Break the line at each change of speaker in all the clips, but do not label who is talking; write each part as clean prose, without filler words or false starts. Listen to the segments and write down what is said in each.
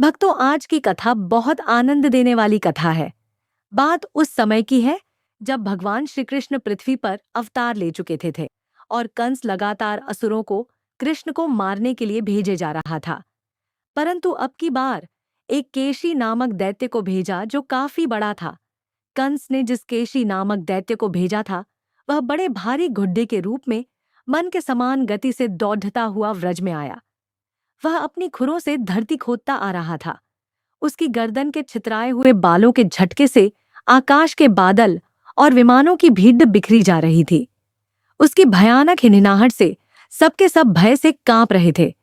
भक्तों, आज की कथा बहुत आनंद देने वाली कथा है। बात उस समय की है जब भगवान श्री कृष्ण पृथ्वी पर अवतार ले चुके थे और कंस लगातार असुरों को कृष्ण को मारने के लिए भेजे जा रहा था। परंतु अब की बार एक केशी नामक दैत्य को भेजा जो काफी बड़ा था। कंस ने जिस केशी नामक दैत्य को भेजा था वह बड़े भारी घुड्डे के रूप में मन के समान गति से दौड़ता हुआ व्रज में आया। वह अपनी खुरों से धरती खोदता आ रहा था। उसकी गर्दन के छितराए हुए बालों के झटके से आकाश के बादल और विमानों की भीड़ बिखरी जा रही थी। उसकी भयानक हिनहिनाहट से सबके सब भय से कांप रहे थे।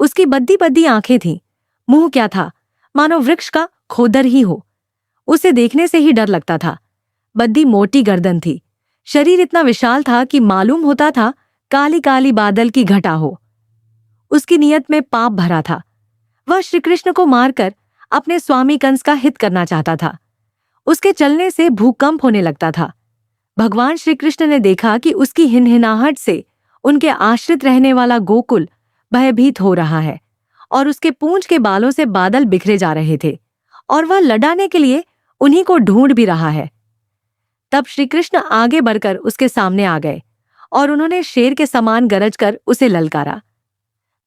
उसकी बद्दी बद्दी आंखें थीं। मुंह क्या था, मानो वृक्ष का खोदर ही हो। उसे देखने से ही डर लगता था। बद्दी मोटी गर्दन थी। शरीर इतना विशाल था कि मालूम होता था काली काली बादल की घटा हो। उसकी नीयत में पाप भरा था। वह श्री कृष्ण को मारकर अपने स्वामी कंस का हित करना चाहता था। उसके चलने से भूकंप होने लगता था। भगवान श्री कृष्ण ने देखा कि उसकी हिनहिनाहट से उनके आश्रित रहने वाला गोकुल भयभीत हो रहा है और उसके पूंछ के बालों से बादल बिखरे जा रहे थे और वह लड़ाने के लिए उन्हीं को ढूंढ भी रहा है। तब श्री कृष्ण आगे बढ़कर उसके सामने आ गए और उन्होंने शेर के समान गरज कर उसे ललकारा।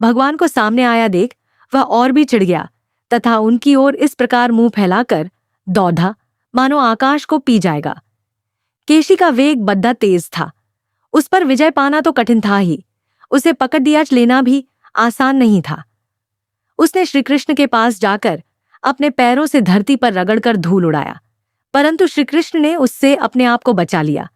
भगवान को सामने आया देख वह और भी चिढ़ गया तथा उनकी ओर इस प्रकार मुंह फैलाकर दौड़ा मानो आकाश को पी जाएगा। केशी का वेग बद्दा तेज था। उस पर विजय पाना तो कठिन था ही, उसे पकड़ दिया लेना भी आसान नहीं था। उसने श्री कृष्ण के पास जाकर अपने पैरों से धरती पर रगड़कर धूल उड़ाया, परंतु श्री कृष्ण ने उससे अपने आप को बचा लिया।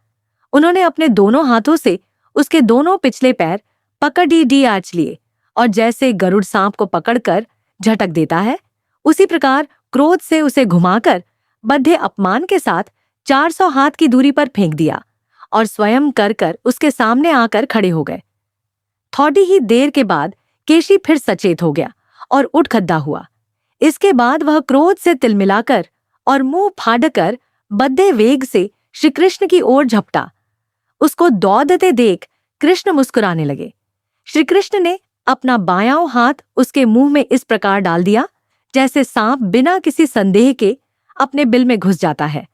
उन्होंने अपने दोनों हाथों से उसके दोनों पिछले पैर पकड़ डी आँच लिए और जैसे गरुड़ सांप को पकड़कर झटक देता है उसी प्रकार क्रोध से उसे घुमाकर बद्धे अपमान के साथ 400 हाथ की दूरी पर फेंक दिया और स्वयं कर उसके सामने आकर खड़े हो गए। थोड़ी ही देर के बाद केशी फिर सचेत हो गया और उठ खड़ा हुआ। इसके बाद वह क्रोध से तिलमिलाकर और मुंह फाड़कर बद्धे वेग से श्री कृष्ण की ओर झपटा। उसको दौड़ते देख कृष्ण मुस्कुराने लगे। श्री कृष्ण ने अपना बायां हाथ उसके मुंह में इस प्रकार डाल दिया जैसे सांप बिना किसी संदेह के अपने बिल में घुस जाता है।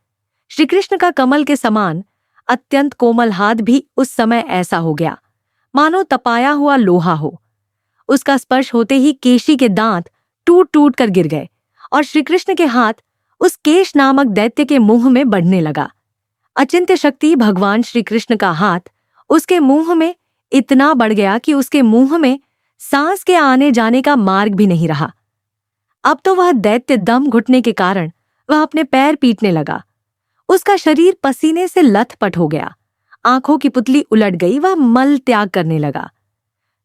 श्री कृष्ण का कमल के समान अत्यंत कोमल हाथ भी उस समय ऐसा हो गया मानो तपाया हुआ लोहा हो। उसका स्पर्श होते ही केशी के दांत टूट टूट कर गिर गए और श्री कृष्ण के हाथ उस केश नामक दैत्य के मुंह में बढ़ने लगा। अचिंत्य शक्ति भगवान श्री कृष्ण का हाथ उसके मुंह में इतना बढ़ गया कि उसके मुंह में सांस के आने जाने का मार्ग भी नहीं रहा। अब तो वह दैत्य दम घुटने के कारण वह अपने पैर पीटने लगा। उसका शरीर पसीने से लथपथ हो गया। आंखों की पुतली उलट गई। वह मल त्याग करने लगा।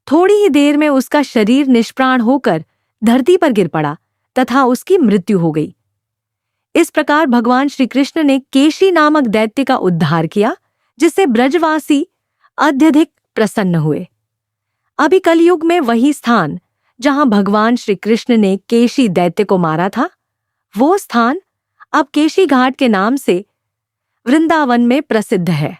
थोड़ी ही देर में उसका शरीर निष्प्राण होकर धरती पर गिर पड़ा तथा उसकी मृत्यु हो गई। इस प्रकार भगवान श्री कृष्ण ने केशी नामक दैत्य का उद्धार किया, जिससे ब्रजवासी अत्यधिक प्रसन्न हुए। अभी कलयुग में वही स्थान जहां भगवान श्री कृष्ण ने केशी दैत्य को मारा था, वो स्थान अब केशी घाट के नाम से वृंदावन में प्रसिद्ध है।